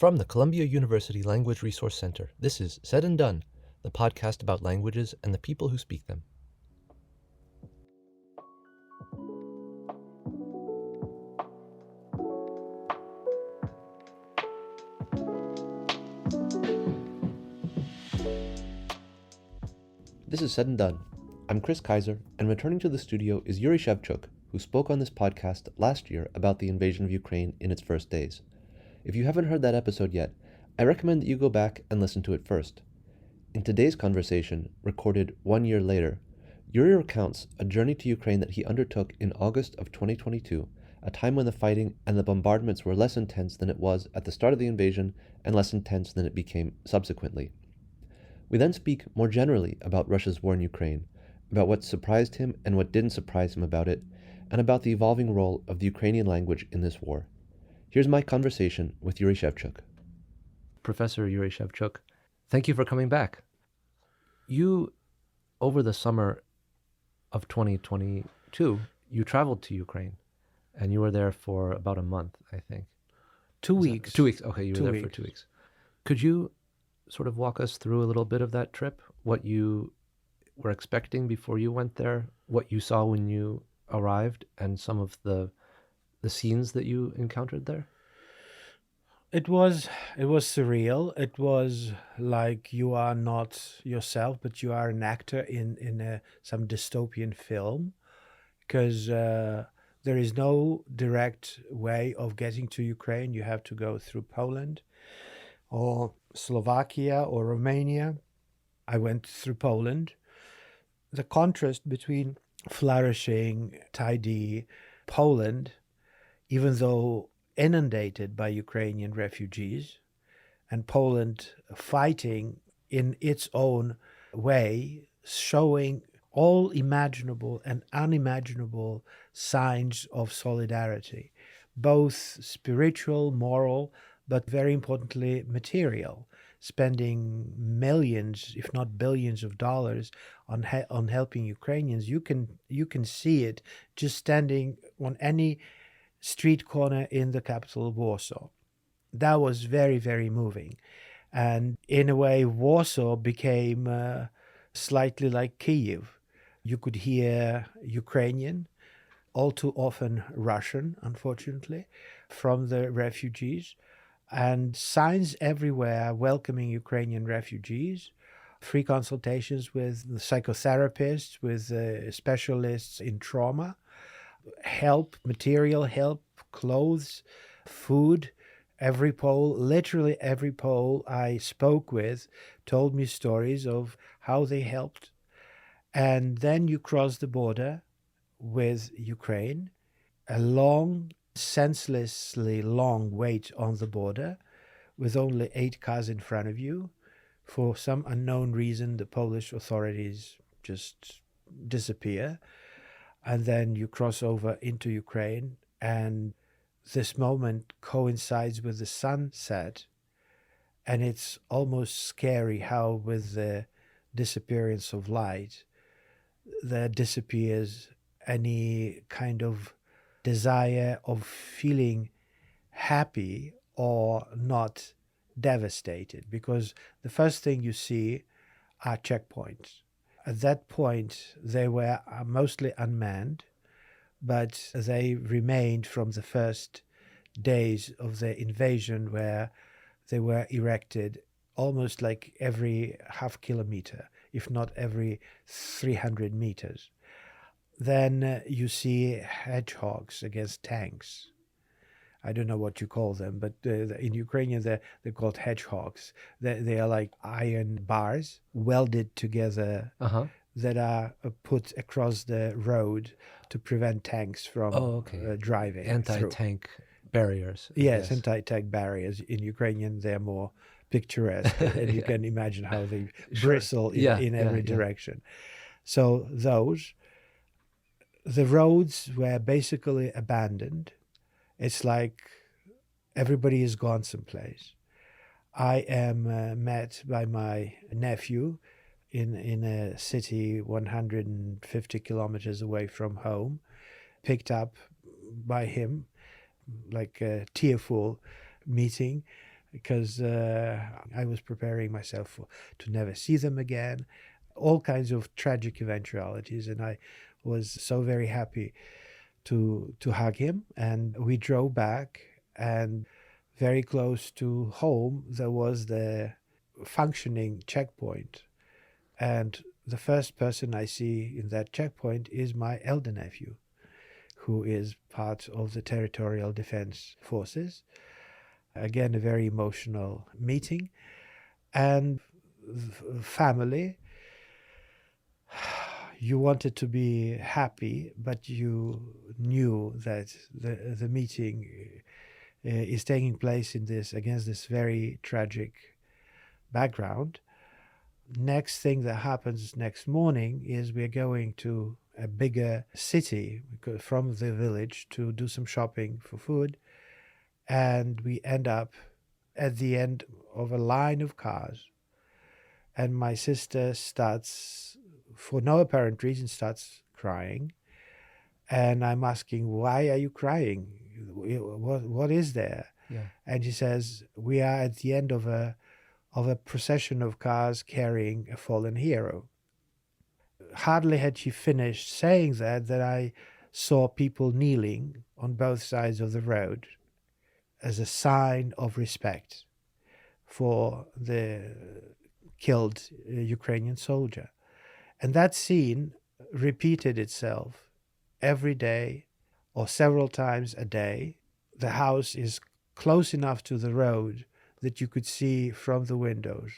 From the Columbia University Language Resource Center, this is Said and Done, the podcast about languages and the people who speak them. This is Said and Done. I'm Chris Kaiser, and returning to the studio is Yuri Shevchuk, who spoke on this podcast last year about the invasion of Ukraine in its first days. If you haven't heard that episode yet, I recommend that you go back and listen to it first. In today's conversation, recorded 1 year later, Yuri recounts a journey to Ukraine that he undertook in August of 2022, a time when the fighting and the bombardments were less intense than it was at the start of the invasion and less intense than it became subsequently. We then speak more generally about Russia's war in Ukraine, about what surprised him and what didn't surprise him about it, and about the evolving role of the Ukrainian language in this war. Here's my conversation with Yuri Shevchuk. Professor Yuri Shevchuk, thank you for coming back. You, over the summer of 2022, you traveled to Ukraine, and you were there for about a month, I think. 2 weeks. 2 weeks. Okay, you were there for 2 weeks. Could you sort of walk us through a little bit of that trip, what you were expecting before you went there, what you saw when you arrived, and some of the scenes that you encountered there? It was surreal. It was like you are not yourself, but you are an actor in some dystopian film, because there is no direct way of getting to Ukraine. You have to go through Poland or Slovakia or Romania. I went through Poland. The contrast between flourishing, tidy Poland, even though inundated by Ukrainian refugees, and Poland fighting in its own way, showing all imaginable and unimaginable signs of solidarity, both spiritual, moral, but very importantly, material, spending millions, if not billions of dollars on helping Ukrainians. You can see it just standing on any street corner in the capital of Warsaw. That was very, very moving. And in a way, Warsaw became slightly like Kiev. You could hear Ukrainian, all too often Russian, unfortunately, from the refugees, and signs everywhere welcoming Ukrainian refugees, free consultations with psychotherapists, with specialists in trauma, help, material help, clothes, food. Literally every Pole I spoke with told me stories of how they helped. And then you cross the border with Ukraine, a long, senselessly long wait on the border with only 8 cars in front of you. For some unknown reason, the Polish authorities just disappear. And then you cross over into Ukraine, and this moment coincides with the sunset, and it's almost scary how with the disappearance of light, there disappears any kind of desire of feeling happy or not devastated, because the first thing you see are checkpoints. At that point, they were mostly unmanned, but they remained from the first days of the invasion, where they were erected almost like every half kilometer, if not every 300 meters. Then you see hedgehogs against tanks. I don't know what you call them, but in Ukrainian they're called hedgehogs. They are like iron bars welded together that are put across the road to prevent tanks from driving. Anti-tank barriers. Yes, anti-tank barriers. In Ukrainian, they're more picturesque, and you can imagine how they bristle in every direction. So the roads were basically abandoned. It's like everybody has gone someplace. I am met by my nephew in a city 150 kilometers away from home, picked up by him, like a tearful meeting, because I was preparing myself to never see them again. All kinds of tragic eventualities, and I was so very happy to hug him. And we drove back, and very close to home there was the functioning checkpoint, and the first person I see in that checkpoint is my elder nephew, who is part of the territorial defense forces. Again, a very emotional meeting. And family, you wanted to be happy, but you knew that the meeting is taking place in this against this very tragic background. Next thing that happens next morning is we're going to a bigger city from the village to do some shopping for food, and we end up at the end of a line of cars, and my sister starts, for no apparent reason, starts crying, and I'm asking, why are you crying? What is there? Yeah. And she says, we are at the end of a procession of cars carrying a fallen hero. Hardly had she finished saying that I saw people kneeling on both sides of the road as a sign of respect for the killed Ukrainian soldier. And that scene repeated itself every day or several times a day. The house is close enough to the road that you could see from the windows.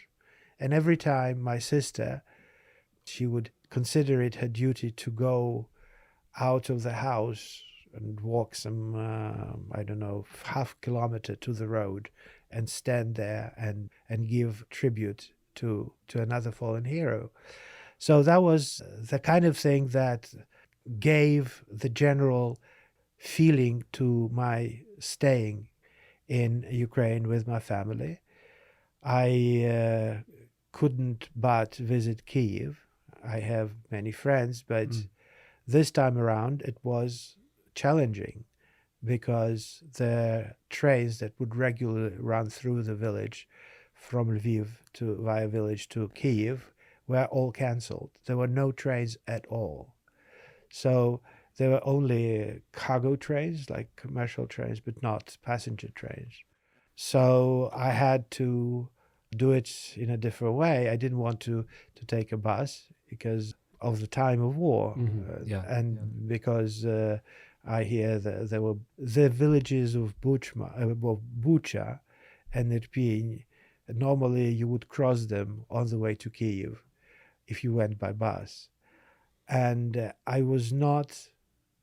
And every time my sister, she would consider it her duty to go out of the house and walk some, I don't know, half kilometer to the road and stand there and give tribute to another fallen hero. So that was the kind of thing that gave the general feeling to my staying in Ukraine with my family. I couldn't but visit Kiev. I have many friends, but this time around it was challenging because the trains that would regularly run through the village from Lviv to via village to Kiev were all cancelled. There were no trains at all. So there were only cargo trains, like commercial trains, but not passenger trains. So I had to do it in a different way. I didn't want to take a bus because of the time of war, because I hear that there were the villages of Bucha and Irpin. Normally, you would cross them on the way to Kiev if you went by bus, and I was not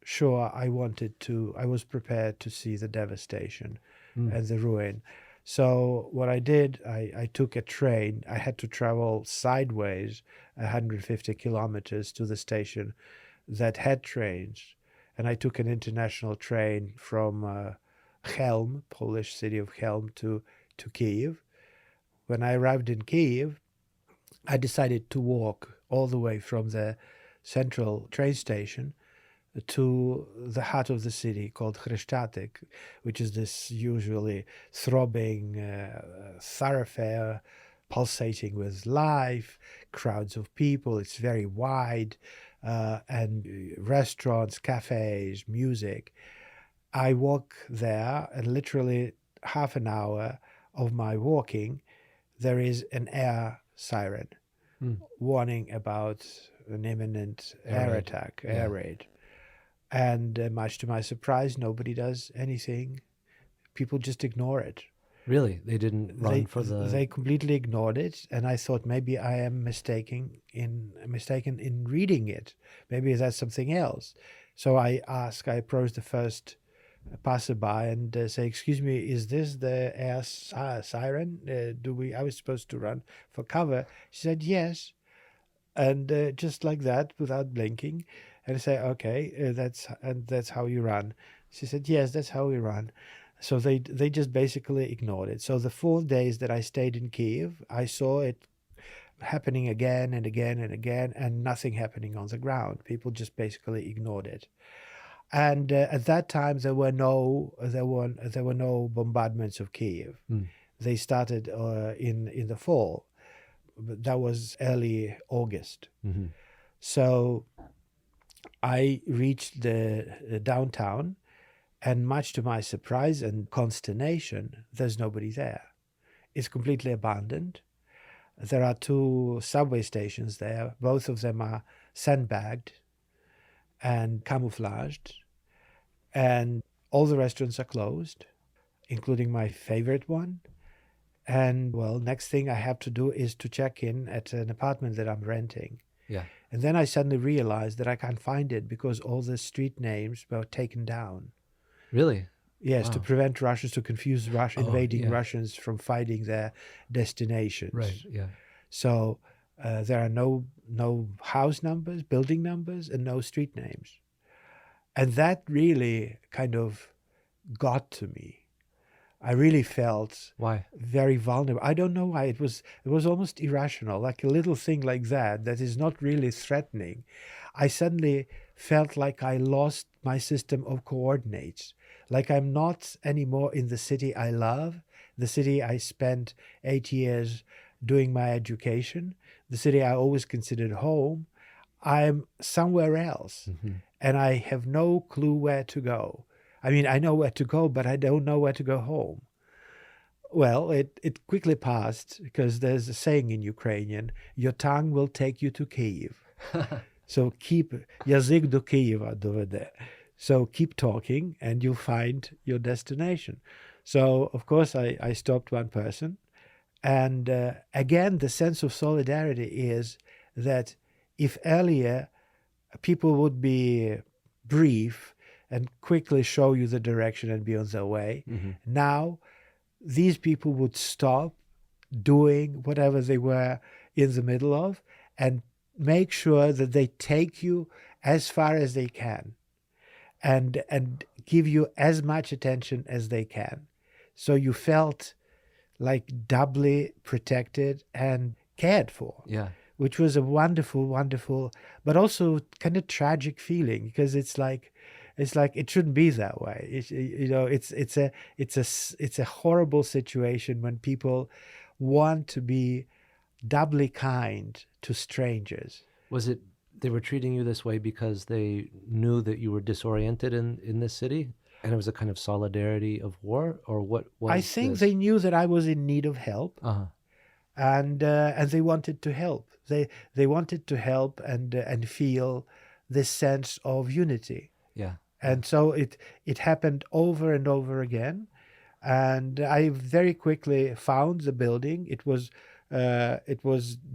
sure I wanted to. I was prepared to see the devastation and the ruin. So what I did, I took a train. I had to travel sideways 150 kilometers to the station that had trains. And I took an international train from Chelm, Polish city of Chelm, to Kiev. When I arrived in Kiev, I decided to walk all the way from the central train station to the heart of the city called Chrestatek, which is this usually throbbing thoroughfare, pulsating with life, crowds of people. It's very wide, and restaurants, cafes, music. I walk there, and literally half an hour of my walking, there is an air siren warning about an imminent air attack, air raid. And much to my surprise, nobody does anything. People just ignore it. Really? They didn't run for the... They completely ignored it, and I thought maybe I am mistaken in reading it. Maybe that's something else. So I approached the first passerby and say, "Excuse me, is this the air siren? I was supposed to run for cover?" She said, "Yes." And just like that, without blinking, and I say, "Okay, that's how you run." She said, "Yes, that's how we run." So they just basically ignored it. So the 4 days that I stayed in Kiev, I saw it happening again and again and again, and nothing happening on the ground. People just basically ignored it. And at that time, there were no bombardments of Kiev. They started in the fall, but that was early August. Mm-hmm. So I reached the downtown, and much to my surprise and consternation, there's nobody there. It's completely abandoned. There are two subway stations there. Both of them are sandbagged and camouflaged, and all the restaurants are closed, including my favorite one. And well, next thing I have to do is to check in at an apartment that I'm renting. Yeah. And then I suddenly realized that I can't find it because all the street names were taken down. Really? Yes, to Wow. prevent Russians, to confuse Oh, invading yeah. Russians from finding their destinations. Right. Yeah. So there are no house numbers, building numbers, and no street names. And that really kind of got to me. I really felt Why? very vulnerable. I don't know why. It was almost irrational, like a little thing like that is not really threatening. I suddenly felt like I lost my system of coordinates, like I'm not anymore in the city I love, the city I spent 8 years doing my education, the city I always considered home. I'm somewhere else, Mm-hmm. and I have no clue where to go. I mean, I know where to go, but I don't know where to go home. Well, it quickly passed because there's a saying in Ukrainian, your tongue will take you to Kiev. So keep, язик до Києва доведе. So keep talking and you'll find your destination. So, of course, I stopped one person. And again, the sense of solidarity is that if earlier people would be brief and quickly show you the direction and be on their way, Mm-hmm. now these people would stop doing whatever they were in the middle of and make sure that they take you as far as they can and give you as much attention as they can. So you felt like doubly protected and cared for, Yeah. which was a wonderful, wonderful, but also kind of tragic feeling because it's like it shouldn't be that way. It's a horrible situation when people want to be doubly kind to strangers. Was it they were treating you this way because they knew that you were disoriented in this city, and it was a kind of solidarity of war, or what was I think this? they knew that I was in need of help, Uh-huh. and they wanted to help. They wanted to help and feel this sense of unity. Yeah. And so it happened over and over again, and I very quickly found the building. It was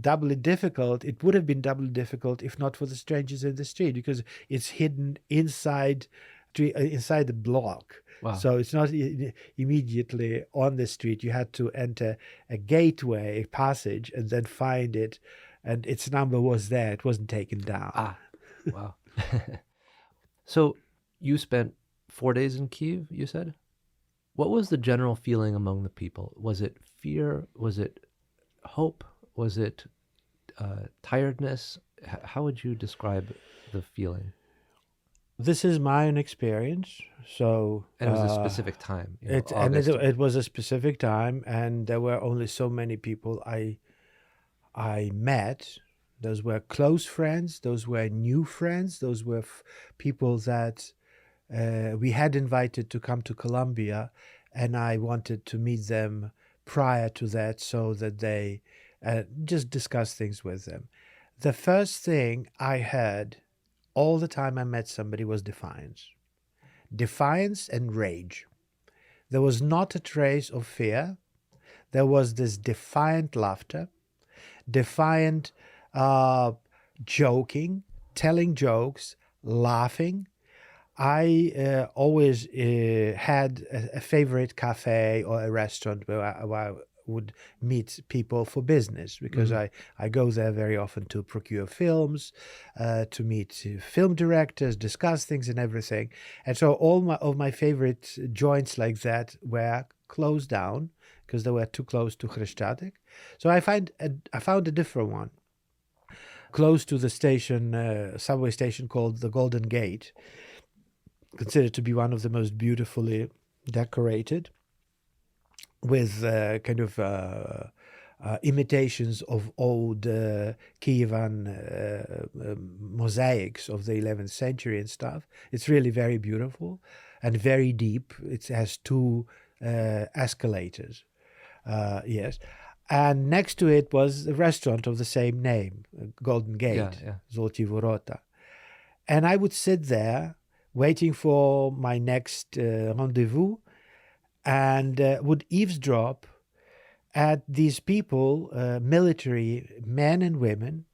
doubly difficult. It would have been doubly difficult if not for the strangers in the street, because it's hidden inside the block. Wow. So it's not immediately on the street. You had to enter a gateway, a passage, and then find it. And its number was there. It wasn't taken down. Ah. Wow. So you spent 4 days in Kiev, you said? What was the general feeling among the people? Was it fear? Was it hope? Was it tiredness? How would you describe the feeling? This is my own experience. So And it was a specific time. August. It was a specific time, and there were only so many people I met. Those were close friends. Those were new friends. Those were people that we had invited to come to Colombia, and I wanted to meet them prior to that so that they just discuss things with them. The first thing I heard all the time I met somebody was defiance. Defiance and rage. There was not a trace of fear. There was this defiant laughter, defiant joking, telling jokes, laughing. I always had a favorite cafe or a restaurant where I would meet people for business, because I go there very often to procure films, to meet film directors, discuss things and everything. And so all of my favorite joints like that were closed down because they were too close to Chrestatic. So I found a different one close to the station, subway station called the Golden Gate, considered to be one of the most beautifully decorated. with kind of imitations of old Kievan mosaics of the 11th century and stuff. It's really very beautiful and very deep. It has two escalators. Yes. And next to it was a restaurant of the same name, Golden Yeah, Gate, yeah. Zolti Vorota. And I would sit there waiting for my next rendezvous and would eavesdrop at these people, military men and women,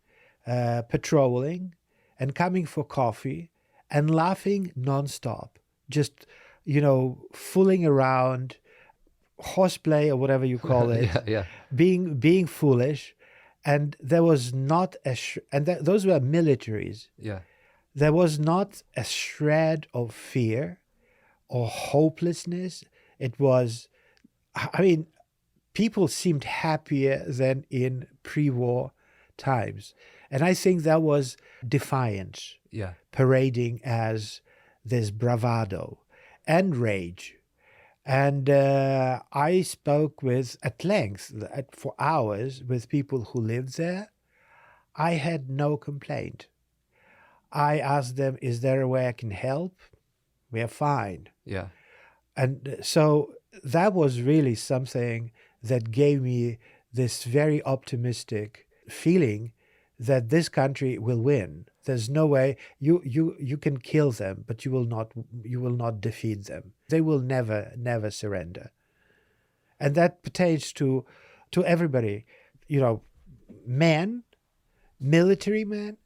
patrolling and coming for coffee and laughing nonstop, just, fooling around, horseplay or whatever you call Yeah, it, yeah, being foolish. And there was not those were militaries. yeah, There was not a shred of fear or hopelessness. It was, I mean, people seemed happier than in pre-war times. And I think that was Defiance yeah, parading as this bravado and rage. And I spoke with, at length, for hours, with people who lived there. I had no complaint. I asked them, is there a way I can help? We are fine. yeah, And so that was really something that gave me this very optimistic feeling that this country will win. There's no way you can kill them, but you will not defeat them. They will never surrender. And that pertains to everybody, you know, men, military men,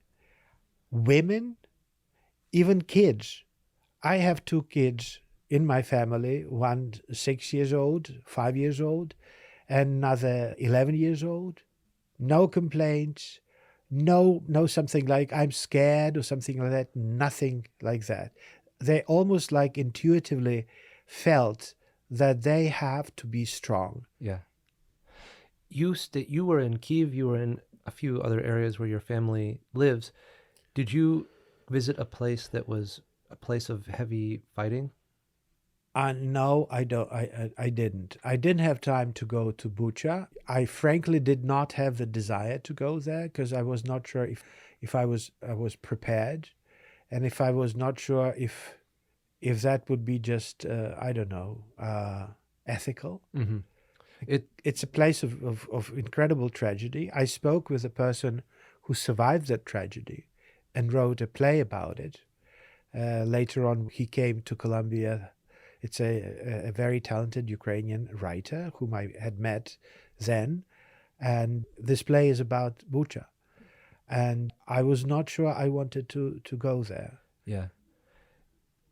women, even kids. I have two kids in my family, one 6 years old, 5 years old, and another 11 years old. No complaints, no something like I'm scared or something like that, nothing like that. They almost like intuitively felt that they have to be strong. yeah. You were in Kiev, you were in a few other areas where your family lives. Did you visit a place that was a place of heavy fighting? No, I don't. I didn't. I didn't have time to go to Bucha. I frankly did not have the desire to go there because I was not sure if I was prepared, and if I was not sure if that would be just I don't know, ethical. Mm-hmm. It It's a place of incredible tragedy. I spoke with a person who survived that tragedy and wrote a play about it. Later on, he came to Colombia. It's a very talented Ukrainian writer whom I had met then. And this play is about Bucha. And I was not sure I wanted to go there. Yeah.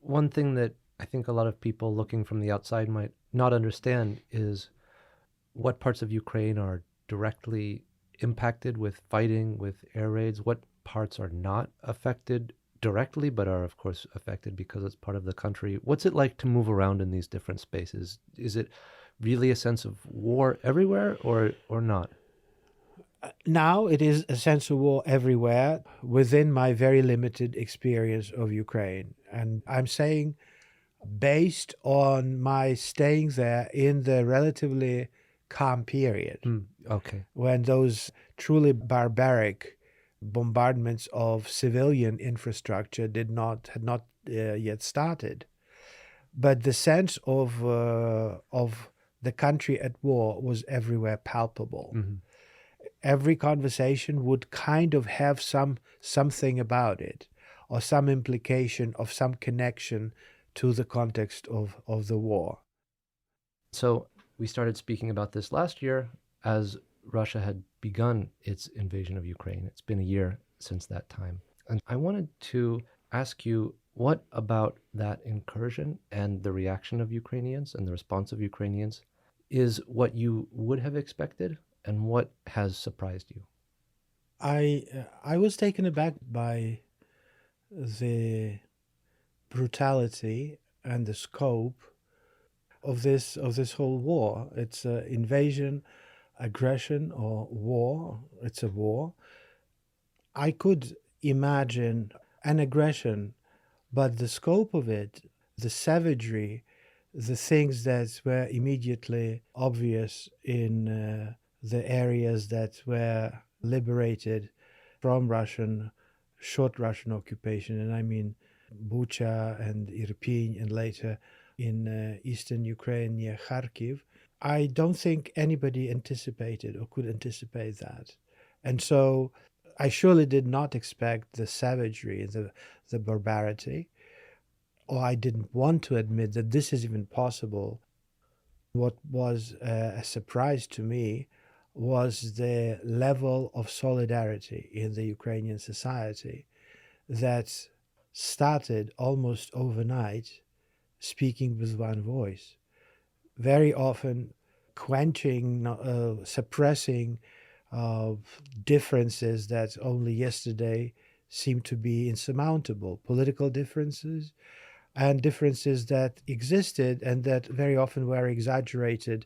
One thing that I think a lot of people looking from the outside might not understand is what parts of Ukraine are directly impacted with fighting, with air raids, what parts are not affected directly, but are, of course, affected because it's part of the country. What's it like to move around in these different spaces? Is it really a sense of war everywhere or not? Now it is a sense of war everywhere within my very limited experience of Ukraine. And I'm saying, based on my staying there in the relatively calm period, Okay. when those truly barbaric bombardments of civilian infrastructure had not yet started, but the sense of the country at war was everywhere palpable. Mm-hmm. Every conversation would kind of have something about it, or some implication of some connection to the context of the war. So we started speaking about this last year as Russia had begun its invasion of Ukraine. It's been a year since that time. And I wanted to ask you, what about that incursion and the reaction of Ukrainians and the response of Ukrainians is what you would have expected, and what has surprised you? I was taken aback by the brutality and the scope of this whole war. It's invasion, aggression, or war. It's a war. I could imagine an aggression, but the scope of it, the savagery, the things that were immediately obvious in the areas that were liberated from short Russian occupation, and I mean Bucha and Irpin, and later in eastern Ukraine near Kharkiv, I don't think anybody anticipated or could anticipate that. And so I surely did not expect the savagery, the barbarity, or I didn't want to admit that this is even possible. What was a surprise to me was the level of solidarity in the Ukrainian society that started almost overnight speaking with one voice, very often quenching, suppressing uh, differences that only yesterday seemed to be insurmountable, political differences and differences that existed and that very often were exaggerated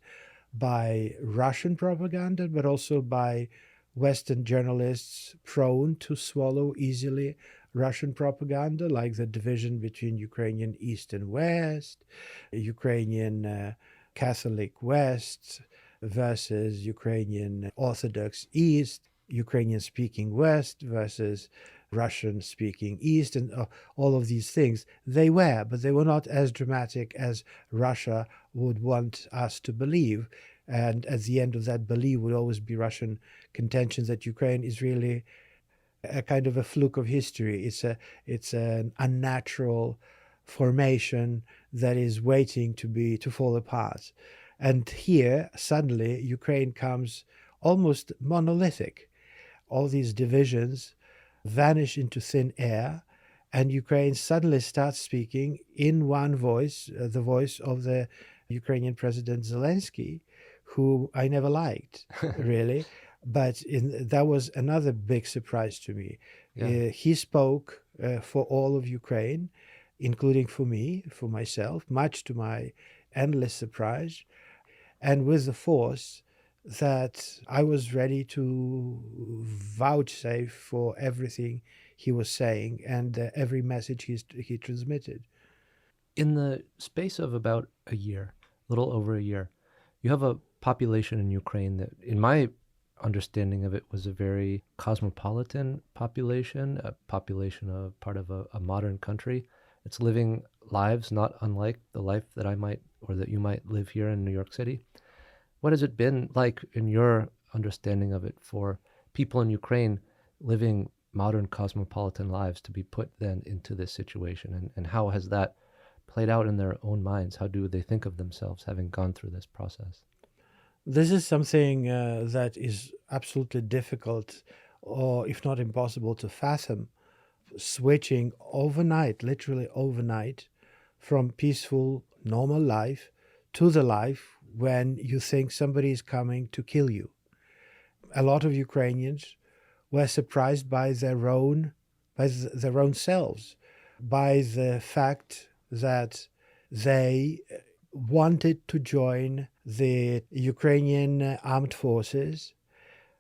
by Russian propaganda, but also by Western journalists prone to swallow easily Russian propaganda, like the division between Ukrainian East and West, Ukrainian Catholic West versus Ukrainian Orthodox East, Ukrainian speaking West versus Russian speaking East, and all of these things. They were, but they were not as dramatic as Russia would want us to believe. And at the end of that belief would always be Russian contention that Ukraine is really a kind of a fluke of history. It's an unnatural formation that is waiting to fall apart. And here suddenly Ukraine comes almost monolithic. All these divisions vanish into thin air, and Ukraine suddenly starts speaking in one voice, the voice of the Ukrainian President Zelensky, who I never liked, really. But that was another big surprise to me. Yeah. He spoke for all of Ukraine, including for me, for myself, much to my endless surprise, and with the force that I was ready to vouchsafe for everything he was saying and every message he transmitted. In the space of about a year, a little over a year, you have a population in Ukraine that, in my understanding of it, was a very cosmopolitan population, a population of part of a modern country. It's living lives not unlike the life that I might or that you might live here in New York City. What has it been like in your understanding of it for people in Ukraine living modern cosmopolitan lives to be put then into this situation? And how has that played out in their own minds? How do they think of themselves having gone through this process? This is something that is absolutely difficult, or if not impossible, to fathom. Switching overnight, literally overnight, from peaceful, normal life to the life when you think somebody is coming to kill you. A lot of Ukrainians were surprised by their own selves, by the fact that they wanted to join the Ukrainian armed forces,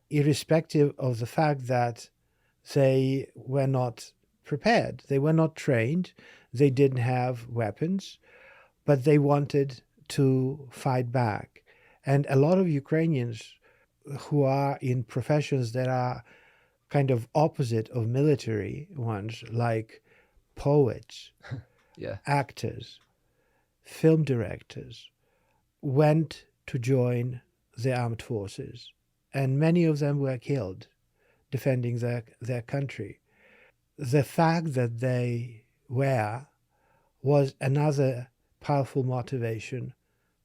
irrespective of the fact that they were not prepared, they were not trained, they didn't have weapons, but they wanted to fight back. And a lot of Ukrainians who are in professions that are kind of opposite of military ones, like poets, Yeah. actors, film directors, went to join the armed forces. And many of them were killed defending their country. The fact that they were was another powerful motivation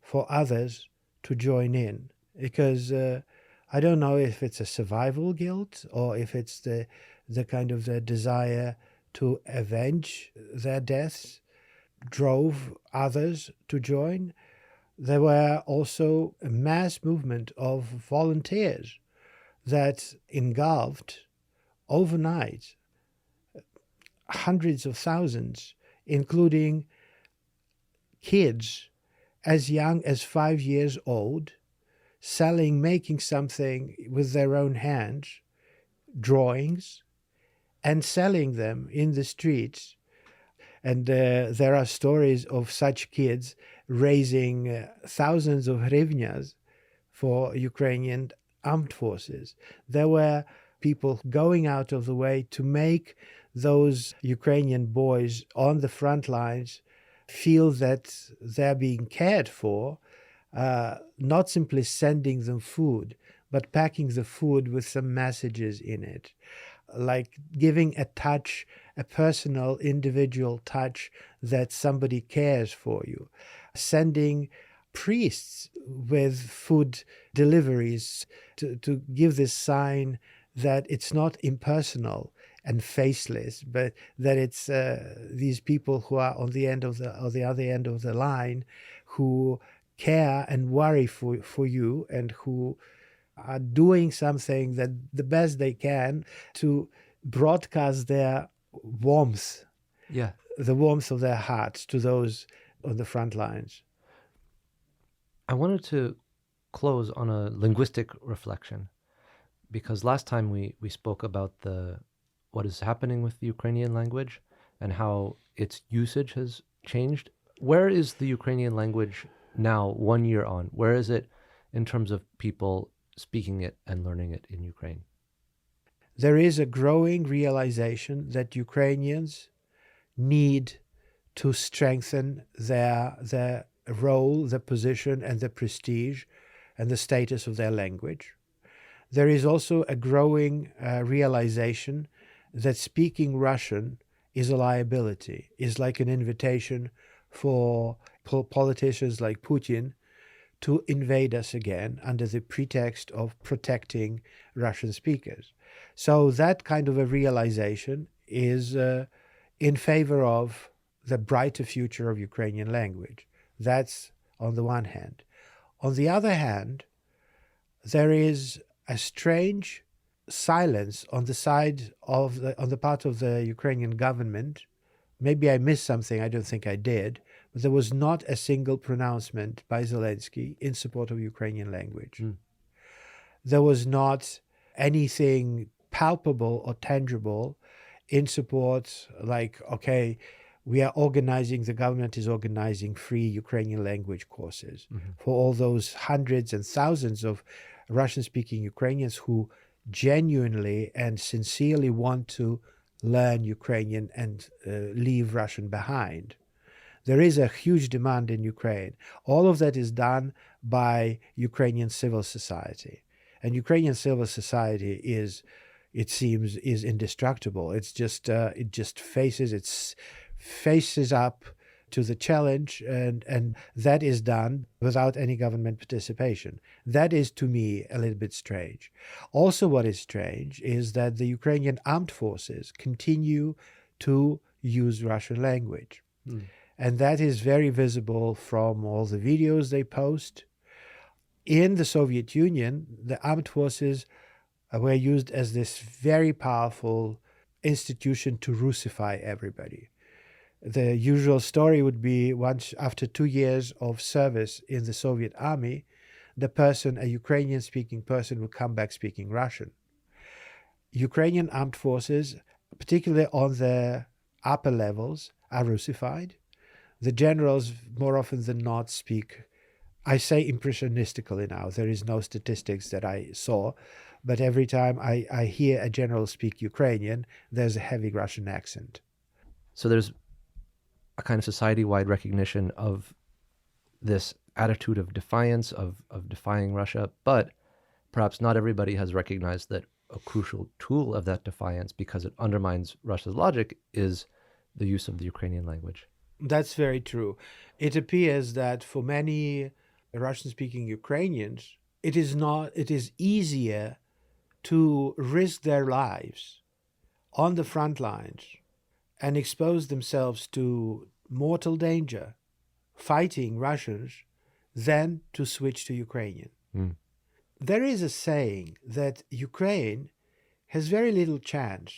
for others to join in, because I don't know if it's a survival guilt or if it's the kind of the desire to avenge their deaths drove others to join. There were also a mass movement of volunteers that engulfed overnight hundreds of thousands, including kids as young as 5 years old, making something with their own hands, drawings, and selling them in the streets. And there are stories of such kids raising thousands of hryvnias for Ukrainian armed forces. There were people going out of the way to make those Ukrainian boys on the front lines feel that they're being cared for, not simply sending them food, but packing the food with some messages in it, like giving a touch, a personal, individual touch that somebody cares for you, sending priests with food deliveries to give this sign that it's not impersonal and faceless, but that it's these people who are on the end of the other end of the line, who care and worry for you, and who are doing something that the best they can to broadcast their warmth, Yeah. the warmth of their hearts to those on the front lines. I wanted to close on a linguistic reflection because last time we spoke about what is happening with the Ukrainian language and how its usage has changed. Where is the Ukrainian language now, 1 year on? Where is it in terms of people speaking it and learning it in Ukraine? There is a growing realization that Ukrainians need to strengthen their role, their position, and the prestige and the status of their language. There is also a growing realization that speaking Russian is a liability, is like an invitation for politicians like Putin to invade us again under the pretext of protecting Russian speakers. So that kind of a realization is in favor of the brighter future of Ukrainian language. That's on the one hand. On the other hand, there is a strange silence on the part of the Ukrainian government. Maybe I missed something, I don't think I did, but there was not a single pronouncement by Zelensky in support of Ukrainian language. There was not anything palpable or tangible in support, like, okay, the government is organizing free Ukrainian language courses for all those hundreds and thousands of Russian-speaking Ukrainians who genuinely and sincerely want to learn Ukrainian and leave Russian behind. There is a huge demand in Ukraine. All of that is done by Ukrainian civil society. And Ukrainian civil society it seems, indestructible. It just faces up to the challenge, and that is done without any government participation. That is, to me, a little bit strange. Also, what is strange is that the Ukrainian armed forces continue to use Russian language. And that is very visible from all the videos they post. In the Soviet Union, the armed forces were used as this very powerful institution to Russify everybody. The usual story would be once after 2 years of service in the Soviet army, a Ukrainian-speaking person would come back speaking Russian. Ukrainian armed forces, particularly on the upper levels, are Russified. The generals, more often than not, speak, I say impressionistically now, there is no statistics that I saw, but every time I hear a general speak Ukrainian, there's a heavy Russian accent. So there's a kind of society-wide recognition of this attitude of defiance, of defying Russia, but perhaps not everybody has recognized that a crucial tool of that defiance, because it undermines Russia's logic, is the use of the Ukrainian language. That's very true. It appears that for many Russian-speaking Ukrainians, it is easier to risk their lives on the front lines and expose themselves to mortal danger fighting Russians than to switch to Ukrainian. There is a saying that Ukraine has very little chance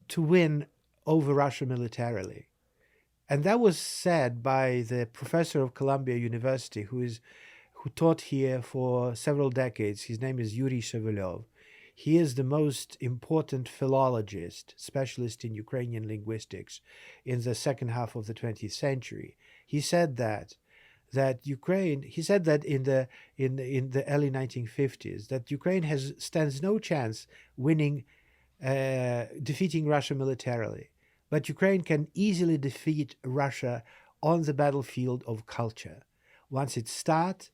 to win over Russia militarily. And that was said by the professor of Columbia University who taught here for several decades. His name is Yuri Shevchuk. He is the most important philologist, specialist in Ukrainian linguistics in the second half of the 20th century. He said that that Ukraine, he said that in the early 1950s, that Ukraine stands no chance winning defeating Russia militarily, but Ukraine can easily defeat Russia on the battlefield of culture once it starts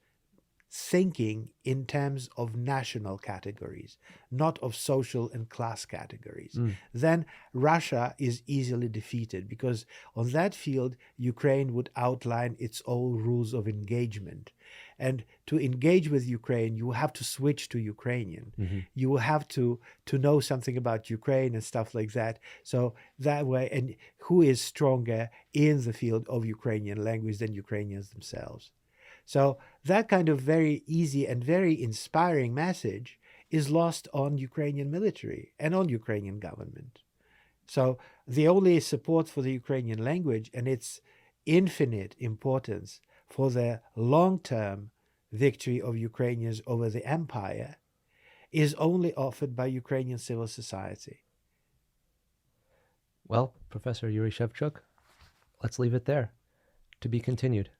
thinking in terms of national categories, not of social and class categories. Then Russia is easily defeated because on that field, Ukraine would outline its own rules of engagement. And to engage with Ukraine, you have to switch to Ukrainian. You will have to know something about Ukraine and stuff like that. So that way, and who is stronger in the field of Ukrainian language than Ukrainians themselves? So that kind of very easy and very inspiring message is lost on Ukrainian military and on Ukrainian government. So the only support for the Ukrainian language and its infinite importance for the long-term victory of Ukrainians over the empire is only offered by Ukrainian civil society. Well, Professor Yuri Shevchuk, let's leave it there. To be continued.